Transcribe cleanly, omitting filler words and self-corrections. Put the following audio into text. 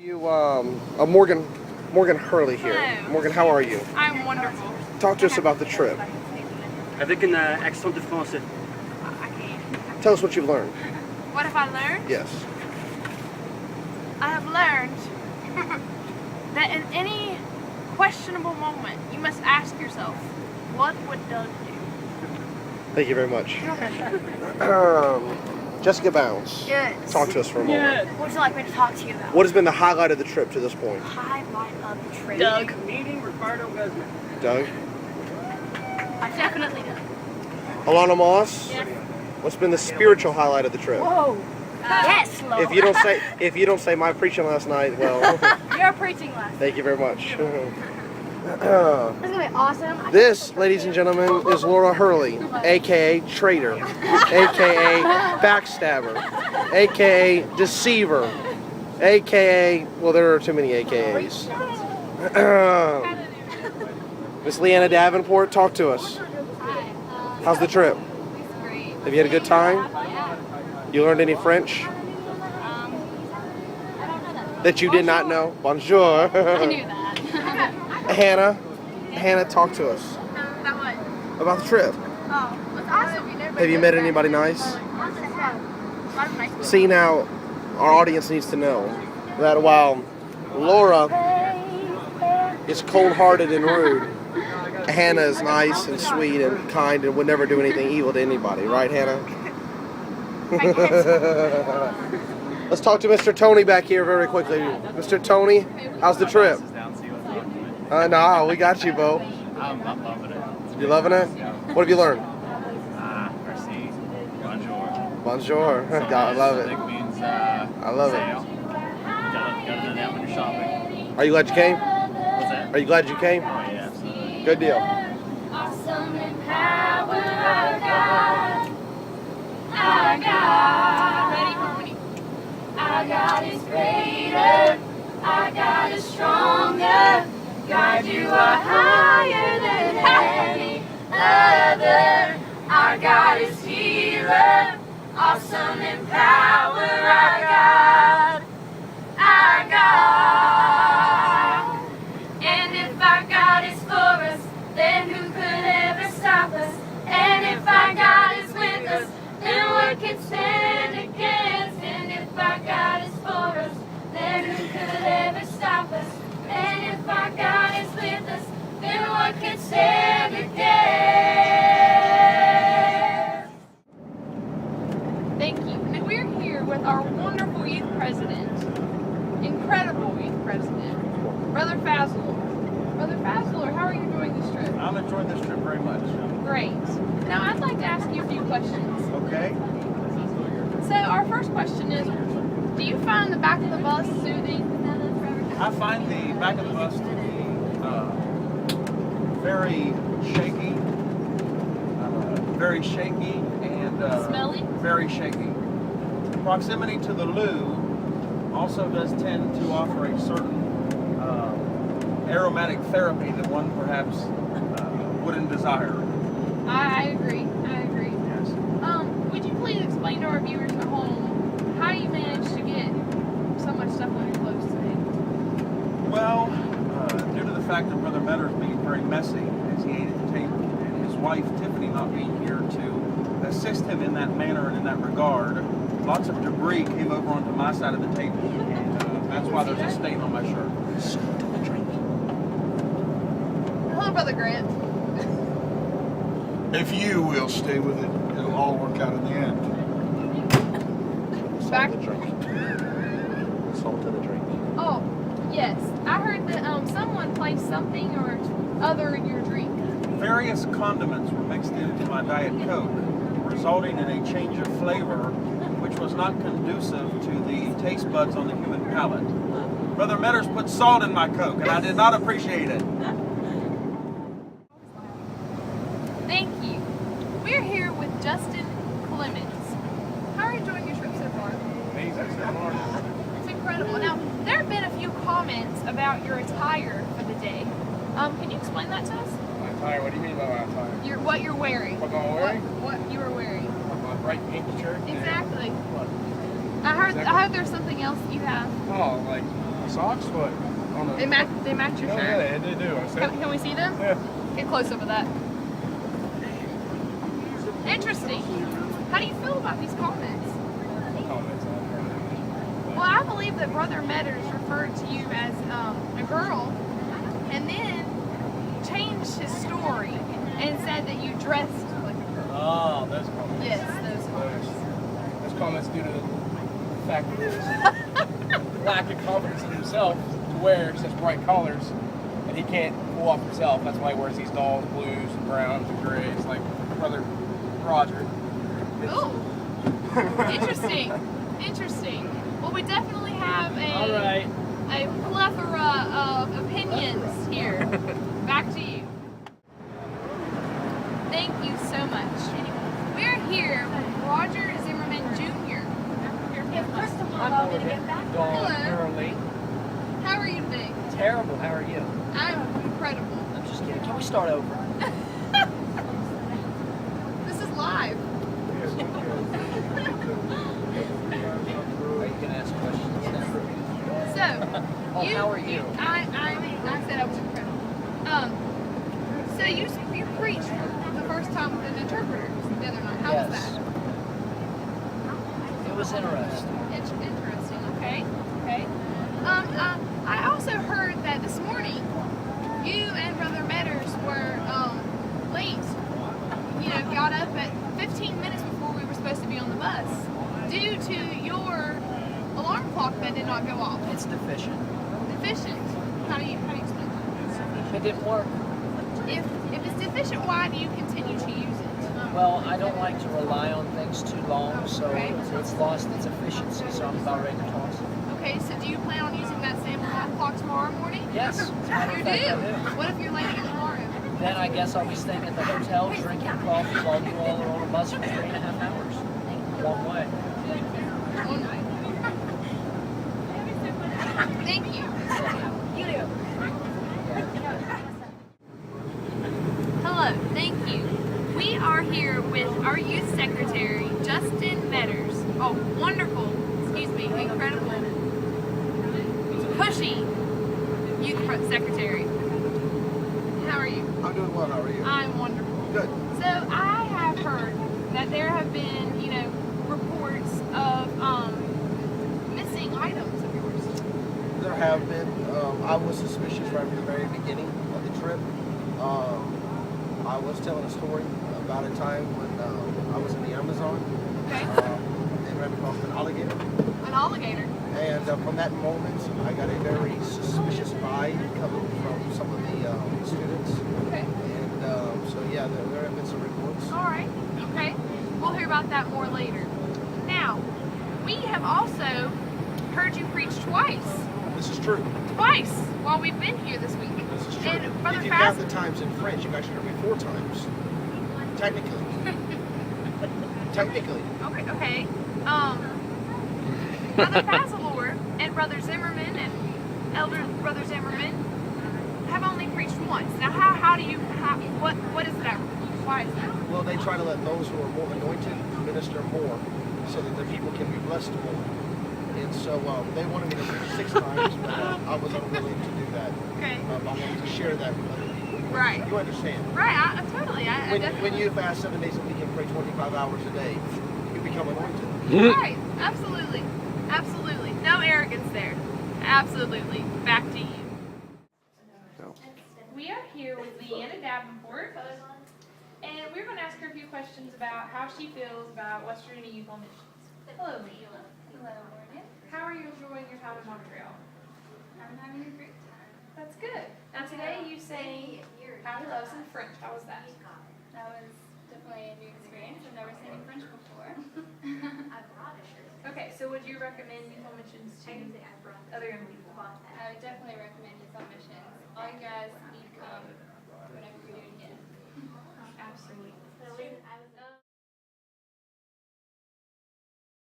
Morgan Hurley here. Hello. Morgan, how are you? I'm wonderful. Talk to us about the trip. Avec un accent de français. I can't. Tell us what you've learned. What have I learned? Yes. I have learned that in any questionable moment, you must ask yourself, what would Doug do? Thank you very much. Jessica Bounds. Yes. Talk to us for a moment. What would you like me to talk to you about? What has been the highlight of the trip to this point? Highlight of the trip. Doug. Meeting Ricardo Guzman. Doug? I definitely do. Alana Moss? Yes. What's been the spiritual highlight of the trip? Whoa. Yes, Lord. If you don't say my preaching last night, well, You're preaching last. thank you very much. This is gonna be awesome. This, ladies and gentlemen, is Laura Hurley, aka Traitor, aka Backstabber, aka Deceiver, aka, well, there are too many AKAs. Miss Leanna Davenport, talk to us. How's the trip? Great. Have you had a good time? Yeah. You learned any French I don't know that. that you did not know? Bonjour. I knew that. Hannah, talk to us That what? about the trip. Oh, that's awesome. Have you met anybody nice? See, now, our audience needs to know that while Laura is cold-hearted and rude, Hannah is nice and sweet and kind and would never do anything evil to anybody. Right, Hannah? Let's talk to Mr. Tony back here very quickly. Mr. Tony, how's the trip? No, we got you, Bo. I'm loving it. You loving it? What have you learned? Merci. Bonjour. Bonjour. God, I love it. Means, I love it. Gotta know that when you're shopping. Are you glad you came? What's that? Are you glad you came? Oh, yeah, absolutely. Good deal. Awesome in power, our God. Our God. Ready, harmony. Our God is greater. Our God is stronger. God, you are higher than any other. Our God is healer. Awesome in power, our God. Our God. And if our God is for us, then who could ever stop us? And if our God is with us, then what can stand against? And if our God is for us, then who could ever stop us? And if our God is with us, then what can stand against? Thank you. And we're here with our wonderful youth president, incredible youth president, Brother Fazler. Brother Fazler, how are you enjoying this trip? I'm enjoying this trip very much. Great. Now I'd like to ask you a few questions. Okay. So our first question is, do you find the back of the bus soothing? I find the back of the bus to be very shaky and Smelly? very shaky. Proximity to the loo also does tend to offer a certain aromatic therapy that one perhaps wouldn't desire. I agree. I agree. Yes. Would you please explain to our viewers at home how you managed to get so much stuff on your clothes today? Well, due to the fact that Brother Metters being very messy as he ate at the table, and his wife Tiffany not being here to assist him in that manner and in that regard, lots of debris came over onto my side of the table, and that's why there's a stain on my shirt. Hello, Brother Grant. If you will stay with it, it'll all work out in the end. Back. Salt to the drink. Oh, yes. I heard that someone placed something or other in your drink. Various condiments were mixed into my Diet Coke, resulting in a change of flavor which was not conducive to the taste buds on the human palate. Brother Metters put salt in my Coke, and I did not appreciate it. Thank you. We're here with Justin Clemens. How are you enjoying your trip so far? It's incredible. Now, there have been a few comments about your attire for the day. Can you explain that to us? My attire? What do you mean by my attire? What you're wearing. What am I wearing? What you were wearing. My bright pink shirt. Exactly. What? I heard there's something else that you have. Oh, like socks, but on the. They match your Oh, shirt. yeah, they do. I said. Can we see them? Yeah. Get close up with that. Interesting. How do you feel about these comments? Comments on Well, I believe that Brother Metters referred to you as a girl and then changed his story and said that you dressed like a girl. Oh, those comments. Yes, those comments. Those comments due to the fact of his lack of confidence in himself to wear such bright colors that he can't pull off himself. That's why he wears these dolls, blues, and browns, and grays, like Brother Roger. Ooh. Interesting. Interesting. Well, we definitely have a plethora of opinions here. Back to you. Thank you so much. We're here with Roger Zimmerman Jr. I'm going to get back. Hello. Early. How are you today? Terrible. How are you? I'm incredible. I'm just kidding. Can we start over? This is live. Are you going to ask questions now? So, Oh, how are you? I said I was incredible. So you preached for the first time with an interpreter the other night. How was Yes. that? It was interesting. It's interesting. Okay. Okay. I also heard that this morning you and Brother Metters were late. You know, got up at 15 minutes before we were supposed to be on the bus due to your alarm clock that did not go off. It's deficient. Deficient. How do you explain that? It didn't work. If it's deficient, why do you continue to use it? Well, I don't like to rely on things too long, so Okay. it's lost its efficiency, so I'm about ready to toss it. Okay, so do you plan on using that same alarm clock tomorrow morning? Yes. As a matter You of fact, I do? do. What if you're late tomorrow? Then I guess I'll be staying at the hotel, drinking coffee while you all are on a bus for 3.5 hours. Long way. One night. Thank you. Hello, thank you. We are here with our youth secretary, Justin Metters. Oh, wonderful, incredible, pushy youth secretary. How are you? I'm doing well. How are you? I'm wonderful. Good. So I have heard that there have been, reports of missing items of yours. There have been. I was suspicious right from the very beginning of the trip. I was telling a story about a time when I was in the Amazon Okay. and ran across an alligator. An alligator. And from that moment, I got a very suspicious vibe coming from some of the students. Okay. And so, yeah, there have been some reports. All right. Okay. We'll hear about that more later. Now, we have also heard you preach twice. This is true. Twice while we've been here this week. This is true. And Brother If you count Fast. the times in French, you've actually heard me 4 times. Technically. Technically. Okay. Brother Fazelor and Brother Zimmerman and Elder Brother Zimmerman have only preached once. Now, what is that? Why is that? Well, they try to let those who are more anointed minister more so that the people can be blessed more. And so they wanted me to preach 6 times, but I was unwilling to do that. Okay. I wanted to share that with other people. Right. You understand? Right. I totally. I definitely. When you fast 7 days a week and pray 25 hours a day, you become anointed. Right. Absolutely. Absolutely. No arrogance there. Absolutely. Back to you. We are here with Leanna Davenport, and we're going to ask her a few questions about how she feels about West Virginia Youth on Missions. Hello, Leanna. Hello, Morgan. How are you enjoying your time in Montreal? I'm having a great time. That's good. Now today you sang Happy Loves in French. How was that? That was definitely a new experience. I've never sang in French before. Okay, so would you recommend Youth on Missions to other young people? I would definitely recommend Youth on Missions. All you guys